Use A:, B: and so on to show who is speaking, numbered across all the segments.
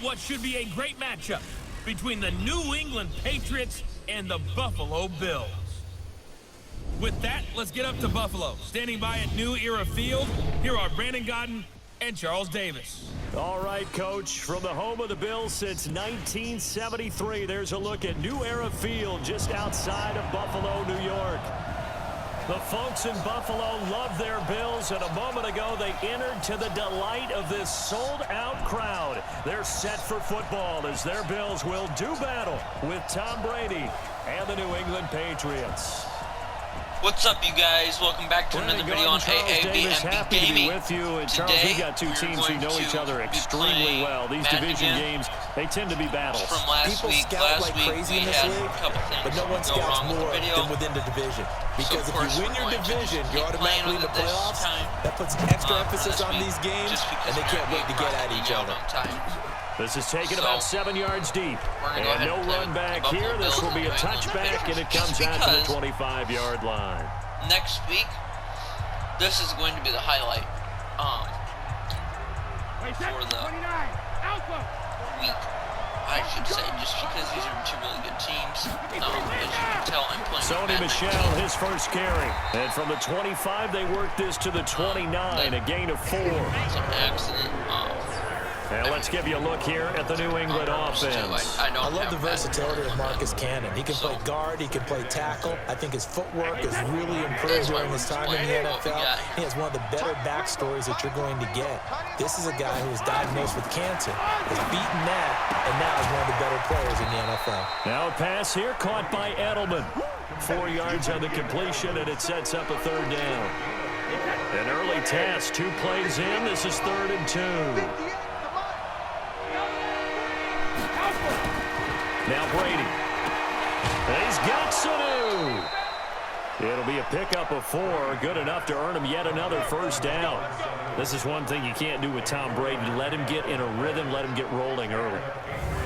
A: what should be a great matchup between the New England Patriots and the Buffalo Bills. With that, let's get up to Buffalo. Standing by at New Era Field, here are Brandon Godden and Charles Davis.
B: All right, Coach, from the home of the Bills since 1973, there's a look at New Era Field just outside of Buffalo, New York. The folks in Buffalo love their Bills, and a moment ago they entered to the delight of this sold-out crowd. They're set for football as their Bills will do battle with Tom Brady and the New England Patriots.
C: What's up, you guys? Welcome back to another video on AAB&B Gaming.
B: With you. And Charles, we got two teams who know each other extremely well. These division games, they tend to be battles.
C: From last
D: People
C: week,
D: scout like crazy in this league, but no one scouts more than within the division. Because if you win your division, you're automatically in the playoffs. That puts extra emphasis on these games, and they can't wait to get at each other.
B: This is taken about 7 yards deep. And no run back here. This will be a touchback, and it comes out to the 25-yard line.
C: Next week, this is going to be the highlight for the week, I should say, just because these are two really good teams. As you can tell, I'm playing
B: Sony Michel, his first carry. And from the 25, they work this to the 29, a gain of 4.
C: It's an accident.
B: And let's give you a look here at the New England offense.
D: I love the versatility of Marcus Cannon. He can play guard, he can play tackle. I think his footwork has really improved during his time in the NFL. He has one of the better backstories that you're going to get. This is a guy who was diagnosed with cancer, has beaten that, and now is one of the better players in the NFL.
B: Now a pass here caught by Edelman. 4 yards on the completion, and it sets up a third down. An early task, 2 plays in. This is 3rd and 2. Now Brady. He's got Sanu. It'll be a pickup of 4. Good enough to earn him yet another first down. This is one thing you can't do with Tom Brady. Let him get in a rhythm. Let him get rolling early.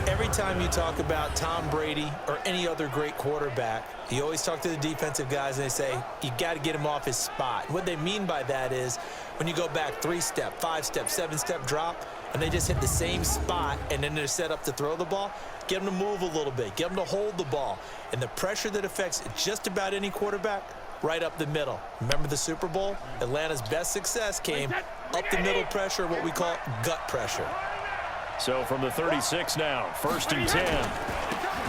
D: Every time you talk about Tom Brady or any other great quarterback, you always talk to the defensive guys and they say, you got to get him off his spot. What they mean by that is when you go back 3-step, 5-step, 7-step drop, and they just hit the same spot and then they're set up to throw the ball, get them to move a little bit, get them to hold the ball. And the pressure that affects just about any quarterback, right up the middle. Remember the Super Bowl? Atlanta's best success came up the middle pressure, what we call gut pressure.
B: So from the 36 now, 1st and 10.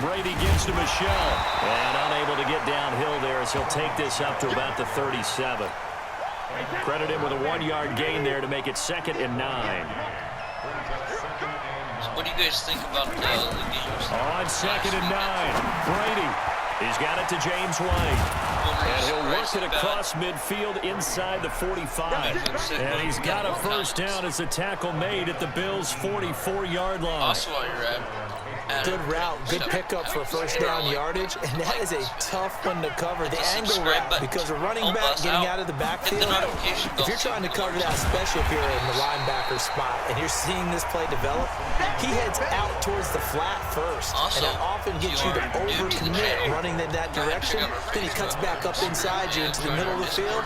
B: Brady gives to Michel. And unable to get downhill there as he'll take this up to about the 37. Credit him with a 1-yard gain there to make it 2nd and 9.
C: What do you guys think about the games?
B: On 2nd and 9, Brady. He's got it to James White. And he'll work it across midfield inside the 45. And he's got a first down as the tackle made at the Bills' 44-yard line.
C: Also while you're at
D: Good route, good pickup for first down yardage, and that is a tough one to cover. The angle route, because a running back getting out of the backfield, if you're trying to cover that, especially if you're in the linebacker spot, and you're seeing this play develop, he heads out towards the flat first, and that often gets you to overcommit running in that direction. Then he cuts back up inside you into the middle of the field.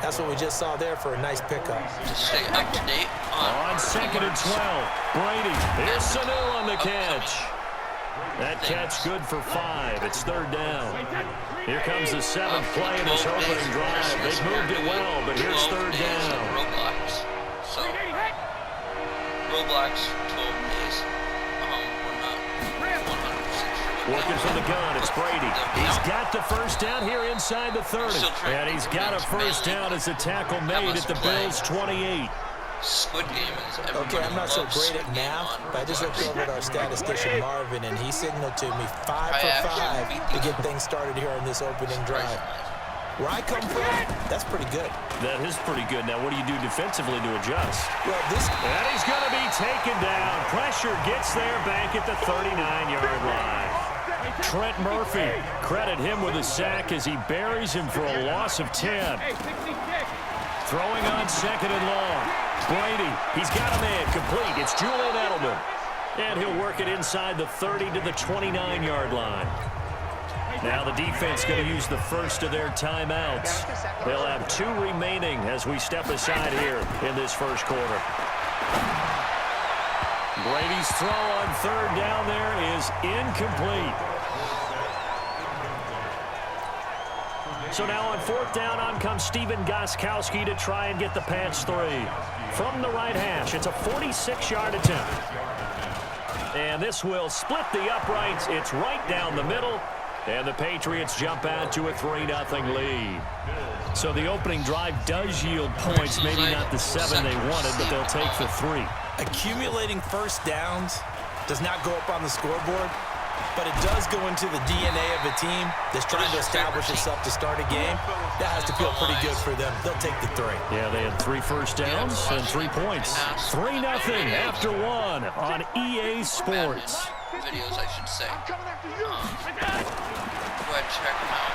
D: That's what we just saw there for a nice pickup.
C: To stay up to date
B: on 2nd and 12, Brady. Here's Sanu on the catch. That catch good for 5. It's 3rd down. Here comes the 7th play in this opening drive. They've moved it well, but here's 3rd down.
C: Roblox 12 days. We're not 100% sure.
B: Working from the gun, it's Brady. He's got the first down here inside the 30. And he's got a first down as the tackle made at the Bills' 28.
C: Squid Game is
D: okay, I'm not so great at math, but I just looked over at our statistician Marvin, and he signaled to me 5 for 5 to get things started here on this opening drive. Where I come from, that's pretty good.
B: That is pretty good. Now, what do you do defensively to adjust?
D: Well,
B: and he's going to be taken down. Pressure gets there back at the 39-yard line. Trent Murphy, credit him with a sack as he buries him for a loss of 10. Throwing on 2nd and long. Brady, he's got a man complete. It's Julian Edelman. And he'll work it inside the 30 to the 29-yard line. Now the defense going to use the first of their timeouts. They'll have 2 remaining as we step aside here in this first quarter. Brady's throw on third down there is incomplete. So now on fourth down, on comes Steven Gostkowski to try and get the Pats 3. From the right hash, it's a 46-yard attempt. And this will split the uprights. It's right down the middle. And the Patriots jump out to a 3-0 lead. So the opening drive does yield points. Maybe not the 7 they wanted, but they'll take the 3.
D: Accumulating first downs does not go up on the scoreboard, but it does go into the DNA of a team that's trying to establish itself to start a game. That has to feel pretty good for them. They'll take the 3.
B: Yeah, they had 3 first downs and 3 points. 3-0 after 1 on EA Sports.
C: Videos, I should say. Go ahead and check them out.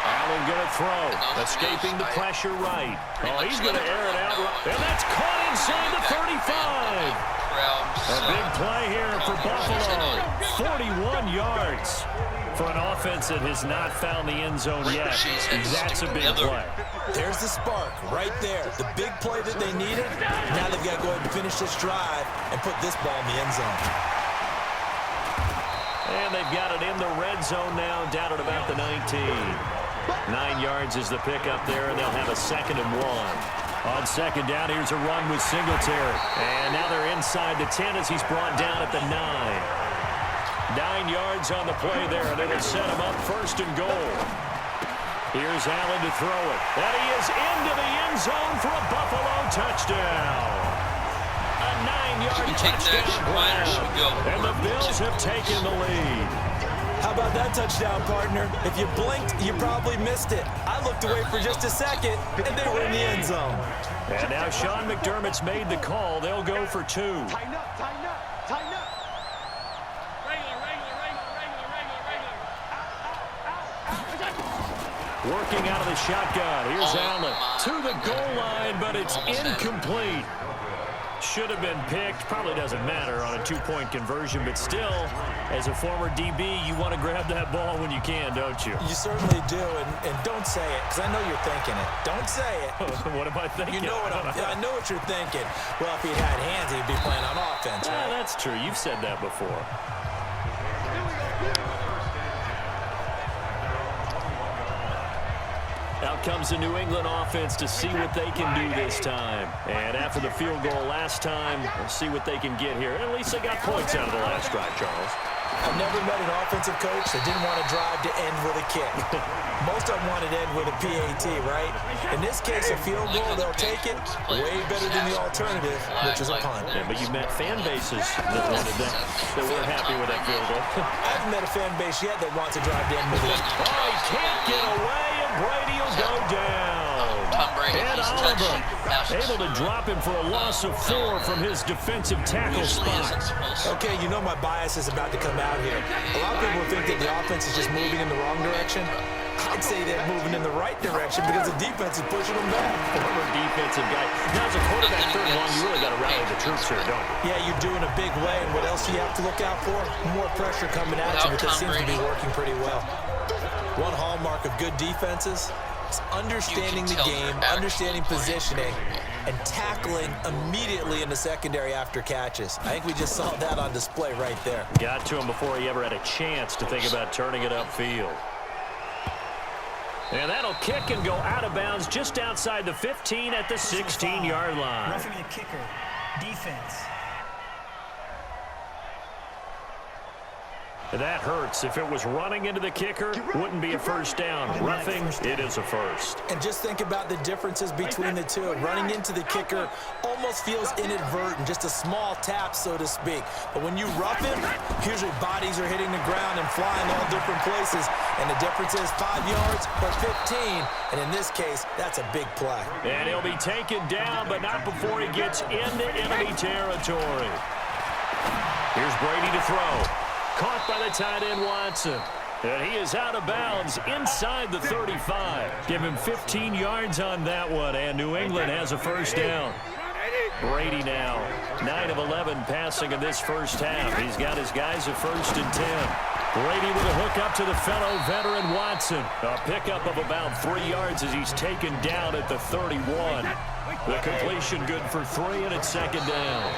B: Allen gonna throw, escaping the pressure right. Oh, he's gonna air it out, and that's caught inside the 35. A big play here for Buffalo. 41 yards for an offense that has not found the end zone yet. That's a big play.
D: There's the spark right there. The big play that they needed. Now they've got to go ahead and finish this drive and put this ball in the end zone.
B: And they've got it in the red zone now, down at about the 19. 9 yards is the pickup there, and they'll have a 2nd and 1. On second down, here's a run with Singletary. And now they're inside the 10 as he's brought down at the 9. 9 yards on the play there, and it'll set him up 1st and goal. Here's Allen to throw it. And he is into the end zone for a Buffalo touchdown. A 9-yard touchdown. And the Bills have taken the lead.
D: How about that touchdown, partner? If you blinked, you probably missed it. I looked away for just a second, and they were in the end zone.
B: And now Sean McDermott's made the call. They'll go for 2.
E: Tighten up, tighten up, tighten up.
B: Working out of the shotgun. Here's Allen to the goal line, but it's incomplete. Should have been picked. Probably doesn't matter on a 2-point conversion, but still, as a former DB, you want to grab that ball when you can, don't you?
D: You certainly do, and don't say it, because I know you're thinking it. Don't say it.
B: What am I thinking?
D: You know what I know what you're thinking. Well, if he had hands, he'd be playing on offense, right?
B: That's true. You've said that before. Out comes the New England offense to see what they can do this time. And after the field goal last time, we'll see what they can get here. At least they got points out of the last drive, Charles.
D: I've never met an offensive coach that didn't want to drive to end with a kick. Most of them wanted to end with a PAT, right? In this case, a field goal, they'll take it. Way better than the alternative, which is a punt.
B: Yeah, but you've met fan bases that wanted that weren't happy with that field goal.
D: I haven't met a fan base yet that wants to drive to end with it.
B: Oh, he can't get away, and Brady will go down. And Oliver able to drop him for a loss of 4 from his defensive tackle spot.
D: Okay, you know my bias is about to come out here. A lot of people think that the offense is just moving in the wrong direction. I'd say they're moving in the right direction because the defense is pushing them back.
B: Former defensive guy. Now, as a quarterback third and long, you really got to rally the troops here, don't you?
D: Yeah, you're doing a big way, and what else do you have to look out for? More pressure coming at you, but that seems to be working pretty well. One hallmark of good defenses is understanding the game, understanding positioning, and tackling immediately in the secondary after catches. I think we just saw that on display right there.
B: Got to him before he ever had a chance to think about turning it upfield. And that'll kick and go out of bounds just outside the 15 at the 16-yard line.
E: Roughing the kicker, defense.
B: That hurts. If it was running into the kicker, wouldn't be a first down. Roughing, it is a first.
D: And just think about the differences between the two. Running into the kicker almost feels inadvertent, just a small tap, so to speak. But when you rough him, usually bodies are hitting the ground and flying all different places. And the difference is 5 yards or 15. And in this case, that's a big play.
B: And he'll be taken down, but not before he gets into enemy territory. Here's Brady to throw. Caught by the tight end, Watson. And he is out of bounds inside the 35. Give him 15 yards on that one, and New England has a first down. Brady now, 9 of 11 passing in this first half. He's got his guys at 1st and 10. Brady with a hook up to the fellow veteran Watson. A pickup of about 3 yards as he's taken down at the 31. The completion good for 3, and it's 2nd down.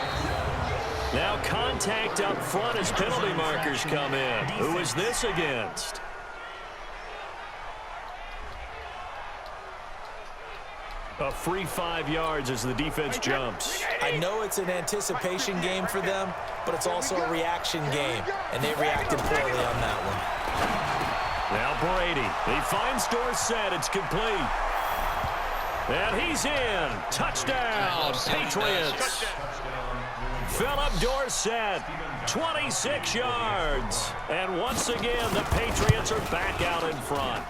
B: Now contact up front as penalty markers come in. Who is this against? A free 5 yards as the defense jumps.
D: I know it's an anticipation game for them, but it's also a reaction game, and they reacted poorly on that one.
B: Now Brady. He finds Dorsett. It's complete. And he's in. Touchdown, Patriots. Philip Dorsett, 26 yards. And once again, the Patriots are back out in front.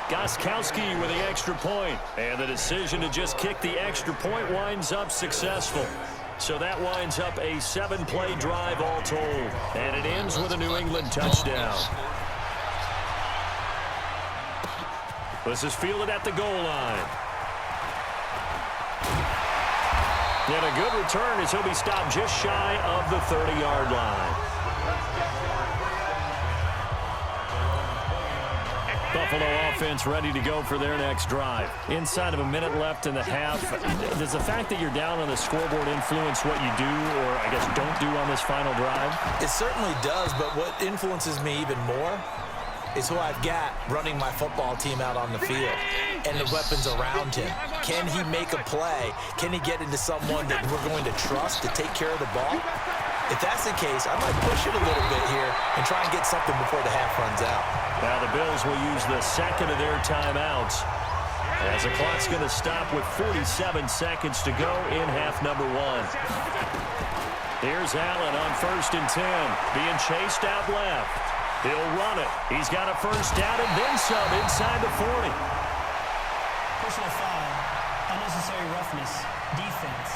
B: Gostkowski with the extra point. And the decision to just kick the extra point winds up successful. So that winds up a 7-play drive all told. And it ends with a New England touchdown. This is fielded at the goal line. And a good return as he'll be stopped just shy of the 30-yard line. Buffalo offense ready to go for their next drive. Inside of a minute left in the half, does the fact that you're down on the scoreboard influence what you do or, I guess, don't do on this final drive?
D: It certainly does, but what influences me even more is who I've got running my football team out on the field and the weapons around him. Can he make a play? Can he get into someone that we're going to trust to take care of the ball? If that's the case, I might push it a little bit here and try and get something before the half runs out.
B: Now the Bills will use the second of their timeouts as the clock's going to stop with 47 seconds to go in half number 1. Here's Allen on 1st and 10, being chased out left. He'll run it. He's got a first down and then some inside the 40.
E: Personal foul. Unnecessary roughness. Defense.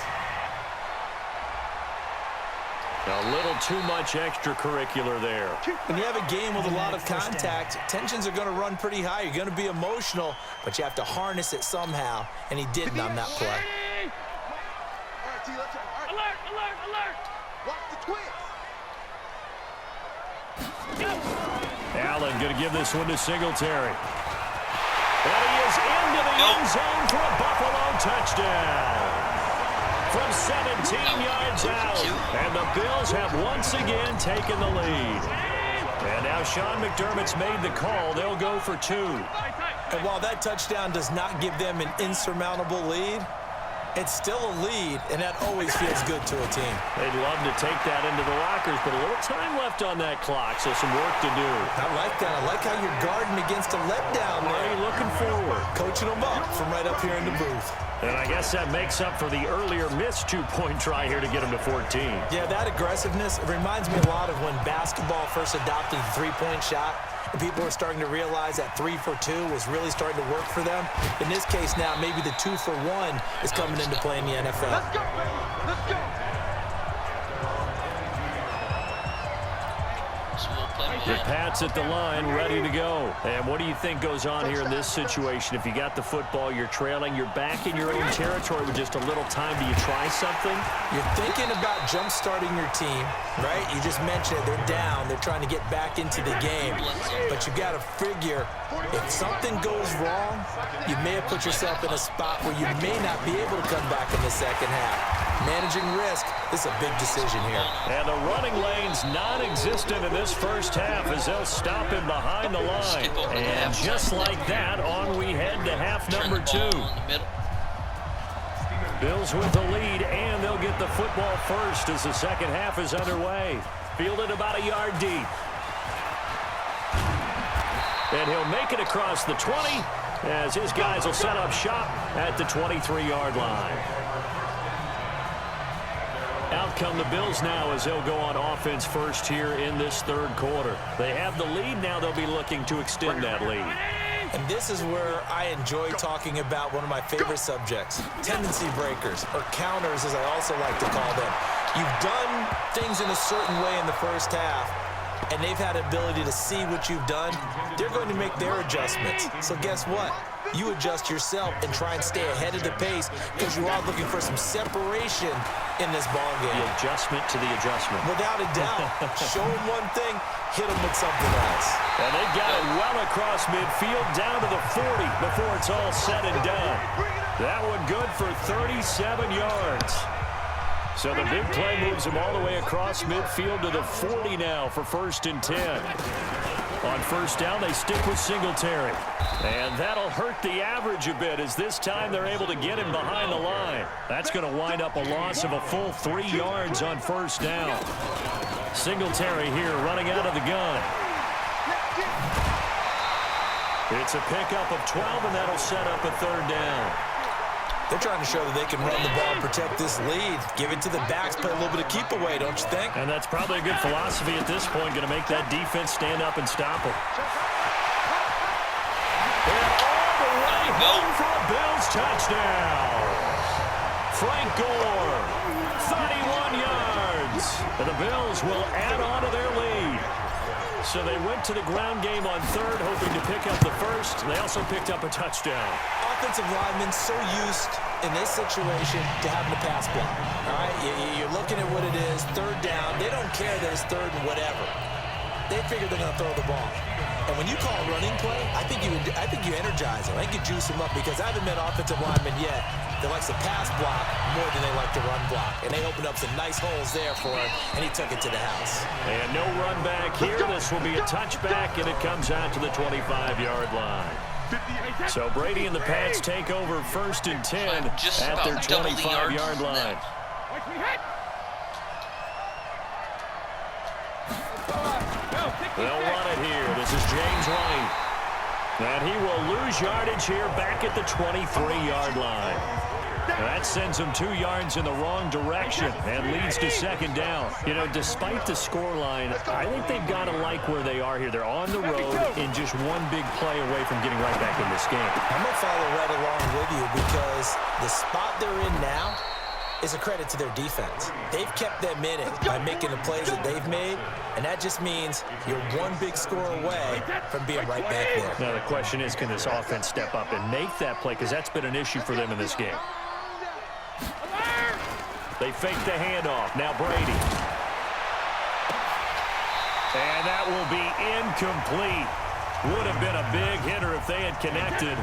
B: A little too much extracurricular there.
D: When you have a game with a lot of contact, tensions are going to run pretty high. You're going to be emotional, but you have to harness it somehow, and he didn't on that play.
F: Alert, alert, alert! Watch the twins!
B: Allen going to give this one to Singletary. And he is into the end zone for a Buffalo touchdown. From 17 yards out. And the Bills have once again taken the lead. And now Sean McDermott's made the call. They'll go for 2.
D: And while that touchdown does not give them an insurmountable lead, it's still a lead, and that always feels good to a team.
B: They'd love to take that into the lockers, but a little time left on that clock, so some work to do.
D: I like that. I like how you're guarding against a letdown there.
B: Already looking forward.
D: Coaching them up from right up here in the booth.
B: And I guess that makes up for the earlier missed 2-point try here to get him to 14.
D: Yeah, that aggressiveness, it reminds me a lot of when basketball first adopted the three-point shot. And people are starting to realize that 3 for 2 was really starting to work for them. In this case now, maybe the 2 for 1 is coming into play in the NFL.
F: Let's go, baby! Let's go!
C: So we'll play
B: The Pats at the line, ready to go. And what do you think goes on here in this situation? If you got the football, you're trailing, you're back in your own territory with just a little time. Do you try something?
D: You're thinking about jump-starting your team, right? You just mentioned it. They're down. They're trying to get back into the game. But you got to figure, if something goes wrong, you may have put yourself in a spot where you may not be able to come back in the second half. Managing risk, this is a big decision here.
B: And the running lane's non-existent in this first half as they'll stop him behind the line. And just like that, on we head to half number 2. Bills with the lead, and they'll get the football first as the second half is underway. Fielded about a yard deep. And he'll make it across the 20 as his guys will set up shop at the 23-yard line. Out come the Bills now as they'll go on offense first here in this third quarter. They have the lead. Now they'll be looking to extend that lead.
D: And this is where I enjoy talking about one of my favorite subjects, tendency breakers, or counters as I also like to call them. You've done things in a certain way in the first half, and they've had the ability to see what you've done. They're going to make their adjustments. So guess what? You adjust yourself and try and stay ahead of the pace because you are looking for some separation in this ball game.
B: The adjustment to the adjustment.
D: Without a doubt. Show them one thing, hit them with something else.
B: And they've got it well across midfield down to the 40 before it's all said and done. That one good for 37 yards. So the big play moves him all the way across midfield to the 40 now for 1st and 10. On 1st down, they stick with Singletary. And that'll hurt the average a bit as this time they're able to get him behind the line. That's going to wind up a loss of a full 3 yards on 1st down. Singletary here running out of the gun. It's a pickup of 12, and that'll set up a 3rd down.
D: They're trying to show that they can run the ball and protect this lead. Give it to the backs, play a little bit of keep away, don't you think?
B: And that's probably a good philosophy at this point, going to make that defense stand up and stop them. And all the way home for a Bills touchdown. Frank Gore, 31 yards. And the Bills will add on to their lead. So they went to the ground game on 3rd, hoping to pick up the 1st. They also picked up a touchdown.
D: Offensive linemen so used in this situation to having a pass block. All right, you're looking at what it is, 3rd down. They don't care that it's 3rd and whatever. They figure they're going to throw the ball. And when you call a running play, I think you energize them. I think you juice them up because I haven't met offensive linemen yet that likes to pass block more than they like to run block. And they opened up some nice holes there for him, and he took it to the house.
B: And no run back here. This will be a touchback, and it comes out to the 25-yard line. So Brady and the Pats take over 1st and 10 at their 25-yard line. They'll run it here. This is James White. And he will lose yardage here back at the 23-yard line. That sends him 2 yards in the wrong direction and leads to 2nd down. You know, despite the scoreline, I think they've got to like where they are here. They're on the road and just one big play away from getting right back in this game.
D: I'm going to follow right along with you because the spot they're in now is a credit to their defense. They've kept them in it by making the plays that they've made, and that just means you're one big score away from being right back there.
B: Now the question is, can this offense step up and make that play? Because that's been an issue for them in this game. They fake the handoff. Now Brady. And that will be incomplete. Would have been a big hitter if they had connected.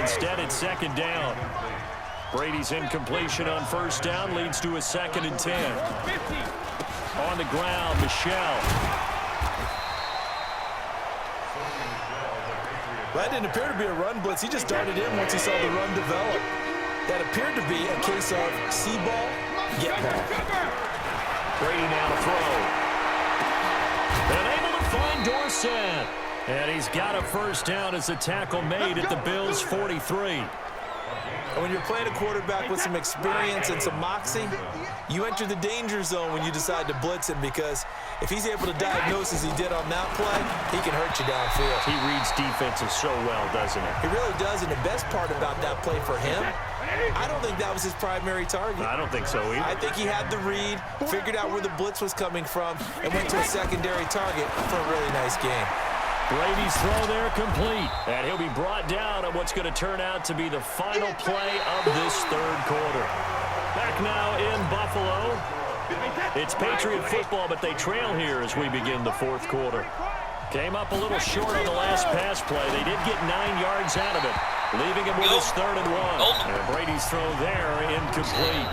B: Instead, it's 2nd down. Brady's incompletion on 1st down leads to a 2nd and 10. On the ground, Michelle.
D: That didn't appear to be a run blitz. He just darted in once he saw the run develop. That appeared to be a case of see ball, get ball.
B: Brady now to throw. And able to find Dorsett. And he's got a 1st down as the tackle made at the Bills' 43.
D: And when you're playing a quarterback with some experience and some moxie, you enter the danger zone when you decide to blitz him because if he's able to diagnose as he did on that play, he can hurt you downfield.
B: He reads defenses so well, doesn't he?
D: He really does, and the best part about that play for him, I don't think that was his primary target.
B: I don't think so either.
D: I think he had the read, figured out where the blitz was coming from, and went to a secondary target for a really nice game.
B: Brady's throw there complete. And he'll be brought down on what's going to turn out to be the final play of this 3rd quarter. Back now in Buffalo. It's Patriot football, but they trail here as we begin the 4th quarter. Came up a little short on the last pass play. They did get 9 yards out of it, leaving him with his 3rd and 1. And Brady's throw there incomplete.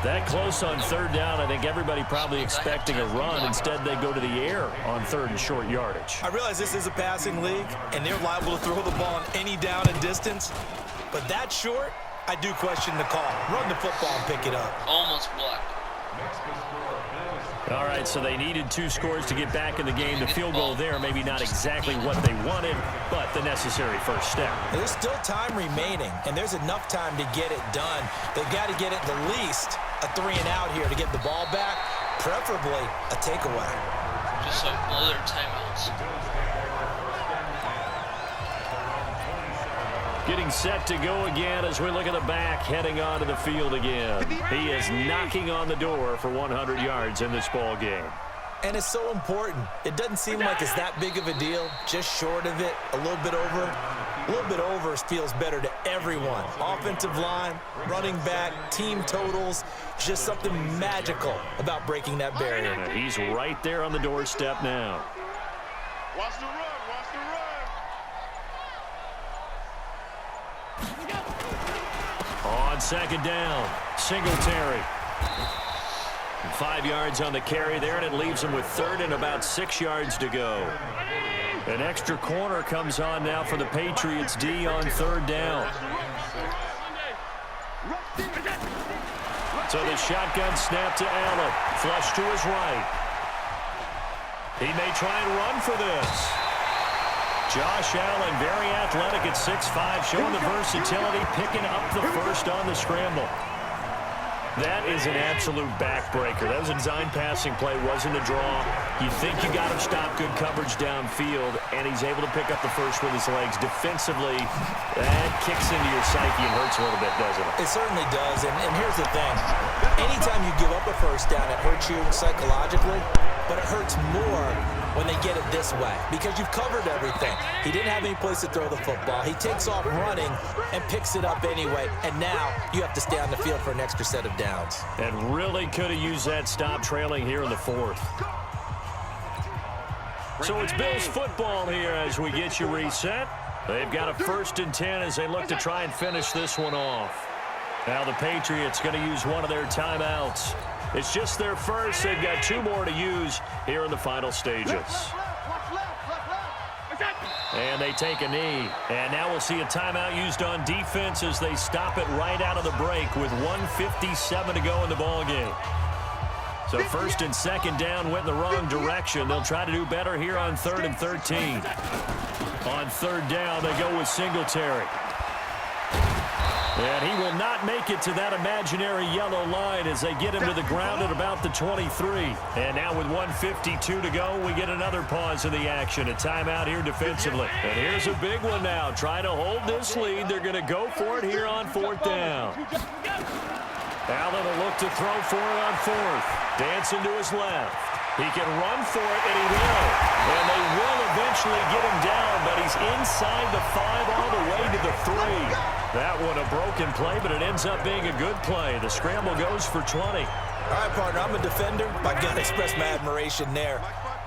B: That close on 3rd down, I think everybody probably expecting a run. Instead, they go to the air on 3rd and short yardage.
D: I realize this is a passing league, and they're liable to throw the ball on any down and distance. But that short, I do question the call. Run the football and pick it up.
C: Almost blocked.
B: All right, so they needed 2 scores to get back in the game. The field goal there, maybe not exactly what they wanted, but the necessary first step.
D: There's still time remaining, and there's enough time to get it done. They've got to get it the least a 3 and out here to get the ball back, preferably a takeaway.
C: Just so blow their timeouts.
B: Getting set to go again as we look at the back, heading onto the field again. He is knocking on the door for 100 yards in this ball game.
D: And it's so important. It doesn't seem like it's that big of a deal, just short of it, a little bit over. A little bit over feels better to everyone. Offensive line, running back, team totals, just something magical about breaking that barrier.
B: And he's right there on the doorstep now.
F: Watch the run, watch the run.
B: On 2nd down, Singletary. 5 yards on the carry there, and it leaves them with third and about 6 yards to go. An extra corner comes on now for the Patriots D on third down. So the shotgun snap to Allen. Flush to his right. He may try and run for this. Josh Allen, very athletic at 6'5", showing the versatility, picking up the first on the scramble. That is an absolute backbreaker. That was a design passing play, wasn't a draw. You think you got him stopped, good coverage downfield, and he's able to pick up the first with his legs. Defensively, that kicks into your psyche and hurts a little bit, doesn't it?
D: It certainly does, and here's the thing. Anytime you give up a first down, it hurts you psychologically, but it hurts more when they get it this way because you've covered everything. He didn't have any place to throw the football. He takes off running and picks it up anyway, and now you have to stay on the field for an extra set of downs.
B: And really could have used that stop trailing here in the fourth. So it's Bills football here as we get you reset. They've got a 1st and 10 as they look to try and finish this one off. Now the Patriots going to use one of their timeouts. It's just their first. They've got 2 more to use here in the final stages. And they take a knee. And now we'll see a timeout used on defense as they stop it right out of the break with 1:57 to go in the ballgame. So 1st and 2nd down went in the wrong direction. They'll try to do better here on 3rd and 13. On 3rd down, they go with Singletary. And he will not make it to that imaginary yellow line as they get him to the ground at about the 23. And now with 1:52 to go, we get another pause in the action. A timeout here defensively. And here's a big one now. Trying to hold this lead. They're going to go for it here on 4th down. Allen will look to throw for it on 4th. Dancing to his left. He can run for it, and he will. And they will eventually get him down, but he's inside the 5 all the way to the 3. That one a broken play, but it ends up being a good play. The scramble goes for 20.
D: All right, partner, I'm a defender. I got to express my admiration there.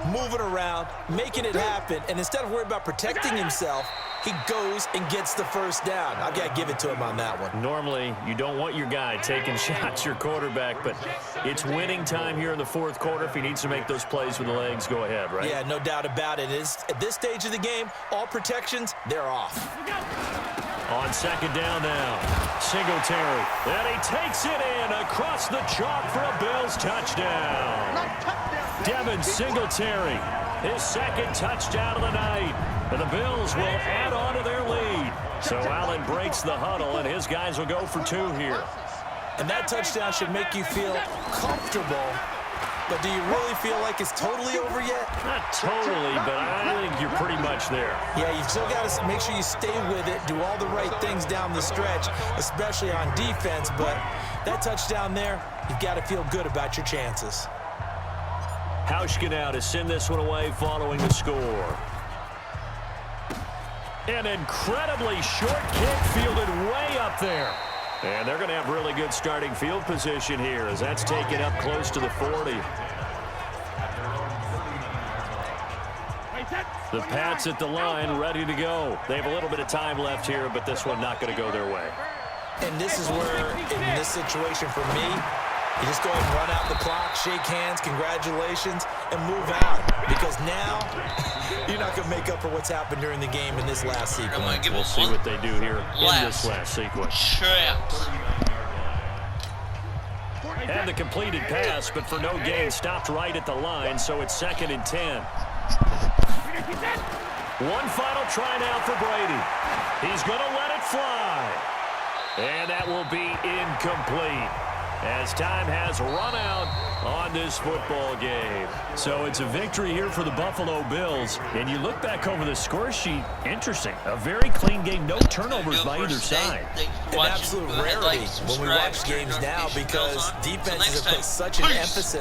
D: Moving around, making it happen, and instead of worrying about protecting himself, he goes and gets the first down. I've got to give it to him on that one.
B: Normally, you don't want your guy taking shots, your quarterback, but it's winning time here in the 4th quarter. If he needs to make those plays with the legs, go ahead, right?
D: Yeah, no doubt about it. At this stage of the game, all protections, they're off.
B: On 2nd down now, Singletary. And he takes it in across the chalk for a Bills touchdown. Devin Singletary, his 2nd touchdown of the night. And the Bills will add on to their lead. So Allen breaks the huddle, and his guys will go for 2 here.
D: And that touchdown should make you feel comfortable. But do you really feel like it's totally over yet?
B: Not totally, but I think you're pretty much there.
D: Yeah, you've still got to make sure you stay with it, do all the right things down the stretch, especially on defense. But that touchdown there, you've got to feel good about your chances.
B: Hauschka now to send this one away following the score. An incredibly short kick fielded way up there. And they're going to have really good starting field position here as that's taken up close to the 40. The Pats at the line ready to go. They have a little bit of time left here, but this one not going to go their way.
D: And this is where, in this situation for me, you just go ahead and run out the clock, shake hands, congratulations, and move on. Because now, you're not going to make up for what's happened during the game in this last sequence.
B: We'll see what they do here in this last sequence. Had the completed pass, but for no gain, stopped right at the line, so it's 2nd and 10. One final try now for Brady. He's going to let it fly. And that will be incomplete, as time has run out on this football game. So it's a victory here for the Buffalo Bills. And you look back over the score sheet, interesting. A very clean game, no turnovers by either side.
D: An absolute rarity when we watch games now because defenses have put such an emphasis